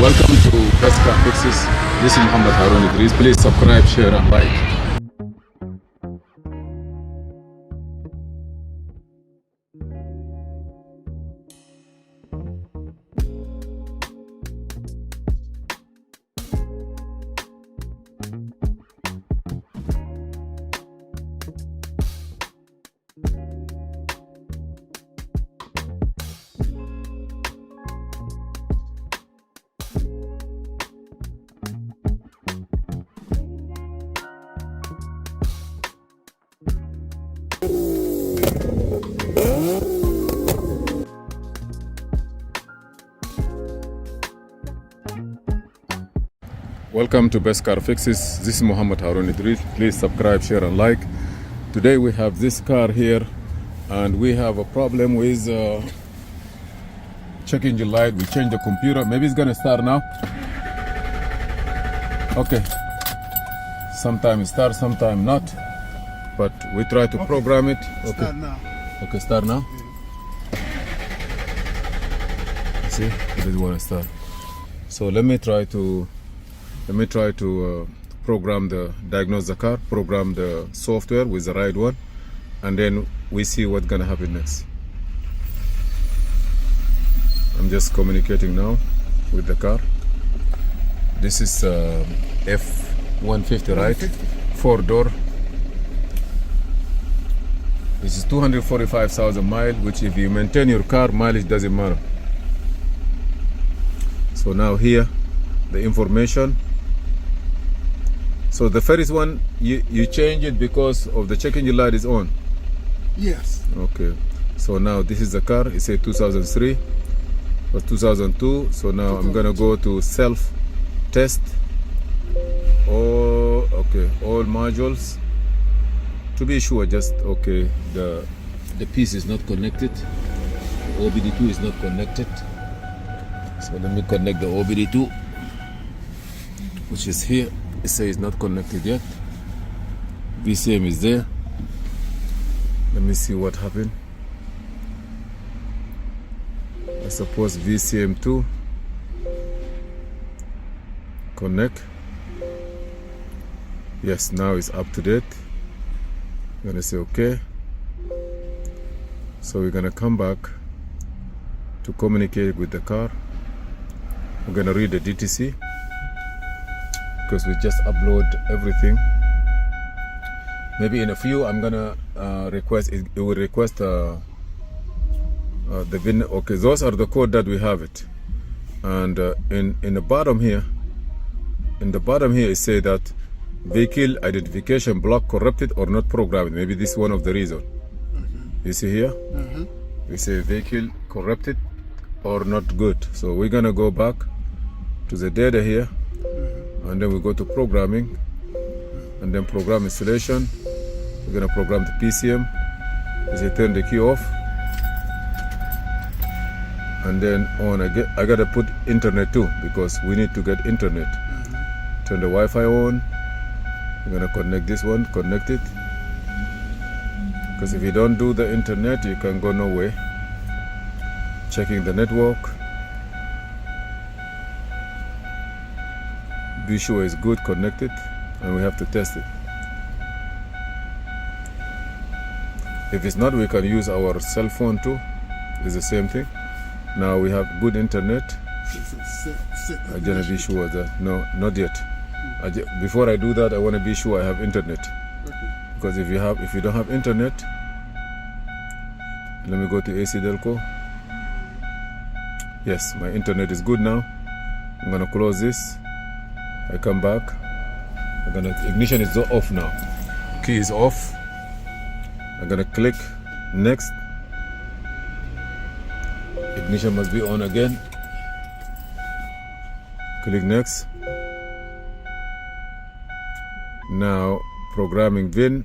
Welcome to Best Car Fixes. This is Mohamed Harun Idris. Please subscribe, share and like. Welcome to Best Car Fixes. This is Mohamed Harun Idris. Please subscribe, share and like. Today we have this car here and we have a problem with check engine light. We changed the computer. Maybe it's gonna start now. Okay. Sometimes start, sometimes not. But we try to program it. Okay. Start now. Okay, start now. See, it doesn't want to start. So let me try to program diagnose the car, program the software with the right one, and then we see what's gonna happen next. I'm just communicating now with the car. This is F-150, right? 4-door. This is 245,000 miles, which if you maintain your car, mileage doesn't matter. So now here, the information. So the first one, you change it because of the check engine light is on. Yes. Okay. So now this is the car. It says 2003 or 2002. So now I'm gonna go to self test. All modules. To be sure, just okay. The piece is not connected. The OBD2 is not connected. So let me connect the OBD2, which is here. It says not connected yet. VCM is there. Let me see what happened. I suppose VCM2 connect. Yes, now it's up to date. I'm gonna say okay. So we're gonna come back to communicate with the car. We're gonna read the DTC because we just upload everything. Maybe in a few I'm gonna request it will request the VIN. Okay, those are the code that we have it, and in the bottom here, it say that vehicle identification block corrupted or not programmed. Maybe this is one of the reason. You see here, we say vehicle corrupted or not good. So we're gonna go back to the data here, and then we go to programming, and then program installation. We're gonna program the PCM. We say turn the key off, and then on. I gotta put internet too because we need to get internet. Turn the Wi-Fi on. We're gonna connect this one. Connect it, because if you don't do the internet, you can go nowhere. Checking the network. Be sure it's good connected, and we have to test it. If it's not, we can use our cell phone too. It's the same thing. Now we have good internet. I want to be sure that no, not yet. Before I do that, I want to be sure I have internet. Because if you don't have internet, let me go to AC Delco. Yes, my internet is good now. I'm gonna close this. I come back. Ignition is off now. Key is off. I'm gonna click next. Ignition must be on again. Click next. Now programming VIN.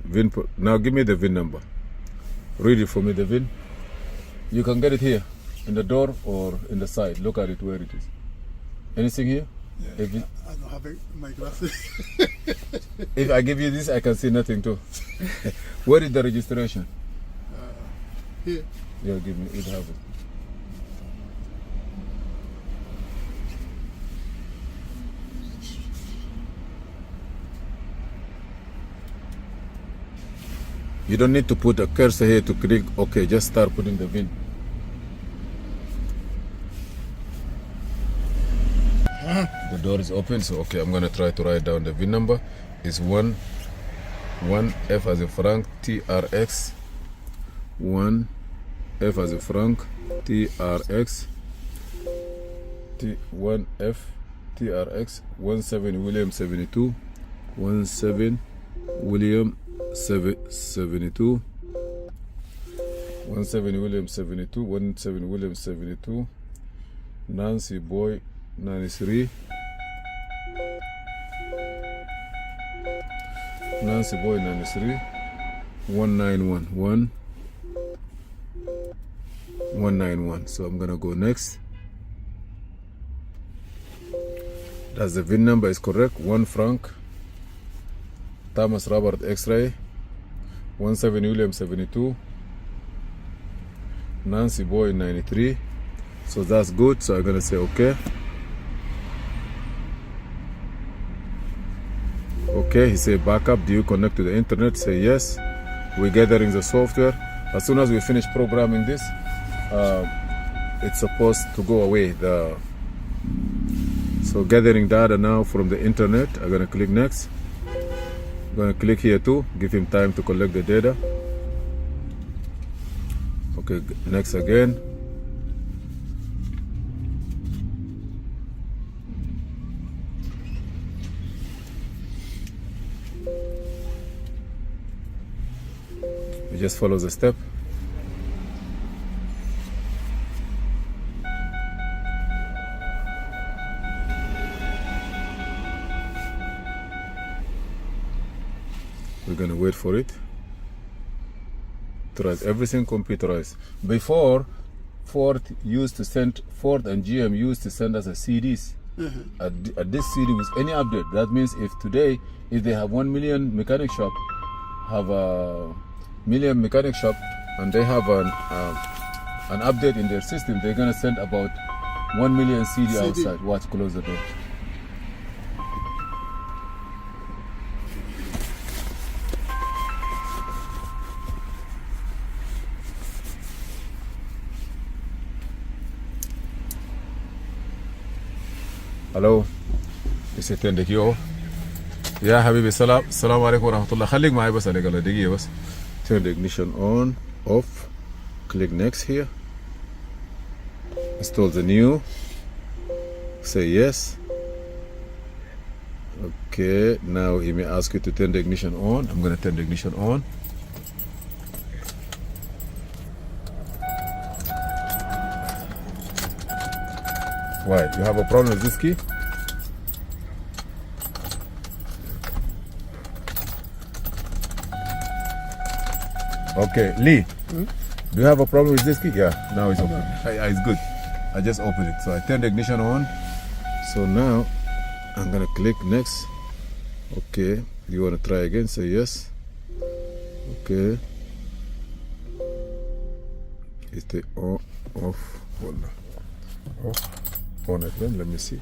Now give me the VIN number. Read it for me, the VIN. You can get it here in the door or in the side. Look at it where it is. Anything here? Yeah, I don't have my glasses. If I give you this, I can see nothing too. Where is the registration? Here. Yeah, give me. It have it. You don't need to put a cursor here to click. Okay, just start putting the VIN. The door is open, so okay, I'm gonna try to write down the VIN number. It's 1 F as in Frank TRX 1 F as in Frank TRX 1 F TRX 17 William 72 17 William 72 17 William 72 17 William 72 Nancy Boy 93 Nancy Boy 93 191 191. So I'm gonna go next. That's the VIN number is correct. 1 Frank Thomas Robert X-ray 17 William 72 Nancy Boy 93. So that's good. So I'm gonna say okay. Okay, he said backup. Do you connect to the internet? Say yes. We're gathering the software. As soon as we finish programming this, it's supposed to go away. So gathering data now from the internet. I'm gonna click next. I'm gonna click here too. Give him time to collect the data. Okay, next again. You just follow the step. We're gonna wait for it. Everything computerized. Before, Ford and GM used to send us a CDs. At this CD with any update. That means if today, if they have 1 million mechanic shop, have a million mechanic shop, and they have an update in their system, they're gonna send about 1 million CD outside. Watch, close the door. الو يستين دقيقة يا حبيبي السلام عليكم ورحمة الله. خليك معي بس عليك الله دقيقة بس. Turn the ignition on, off, click next here, install the new, say yes. Okay, now he may ask you to turn the ignition on. I'm gonna turn the ignition on. Why? You have a problem with this key? Okay, Lee. Do you have a problem with this key? Yeah, now it's open. It's good. I just opened it. So I turned the ignition on. So now I'm gonna click next. Okay. You wanna try again? Say yes. Okay. Is the on, off? Hold on. Off. On again, let me see.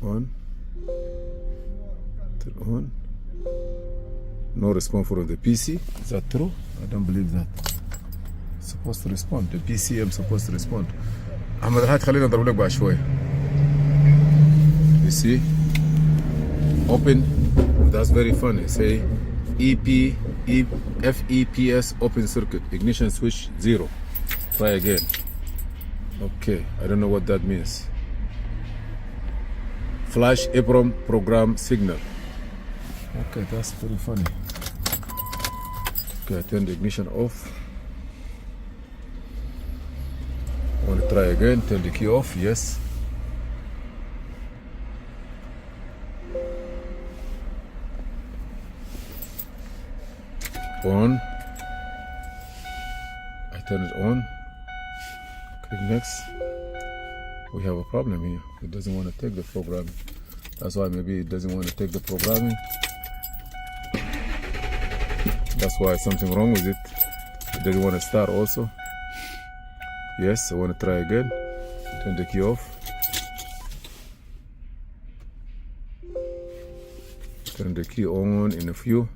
On. Turn on. No response from the PC. Is that true? I don't believe that. It's supposed to respond. The PCM supposed to respond. أحمد الحاج خلينا نضرب لك بعد شوي. You see? Open. That's very funny. Say FEPS open circuit. Ignition switch 0. Try again. Okay. I don't know what that means. Flash EEPROM program signal. Okay, that's pretty funny. Okay, I turn the ignition off. I want to try again. Turn the key off. Yes. On. I turn it on. Click next. We have a problem here. It doesn't want to take the programming. That's why maybe it doesn't want to take the programming. That's why something wrong with it. It doesn't want to start also. Yes, I want to try again. Turn the key off. Turn the key on in a few.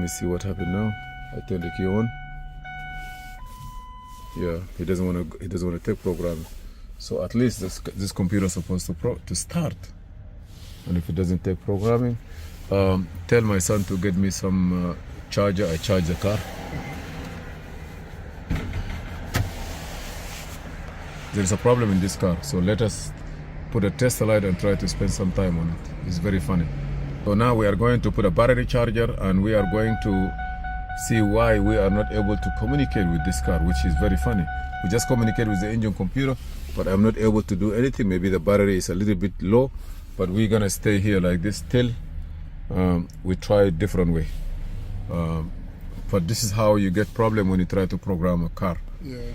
me see what happened now. I turn the key on. Yeah, he doesn't want to take programming. So at least this computer is supposed to start. And if it doesn't take programming, tell my son to get me some charger. I charge the car. There's a problem in this car, so let us put a test light and try to spend some time on it. It's very funny. So now we are going to put a battery charger, and we are going to see why we are not able to communicate with this car, which is very funny. We just communicate with the engine computer, but I'm not able to do anything. Maybe the battery is a little bit low, but we're gonna stay here like this till we try a different way. But this is how you get problem when you try to program a car. Yeah.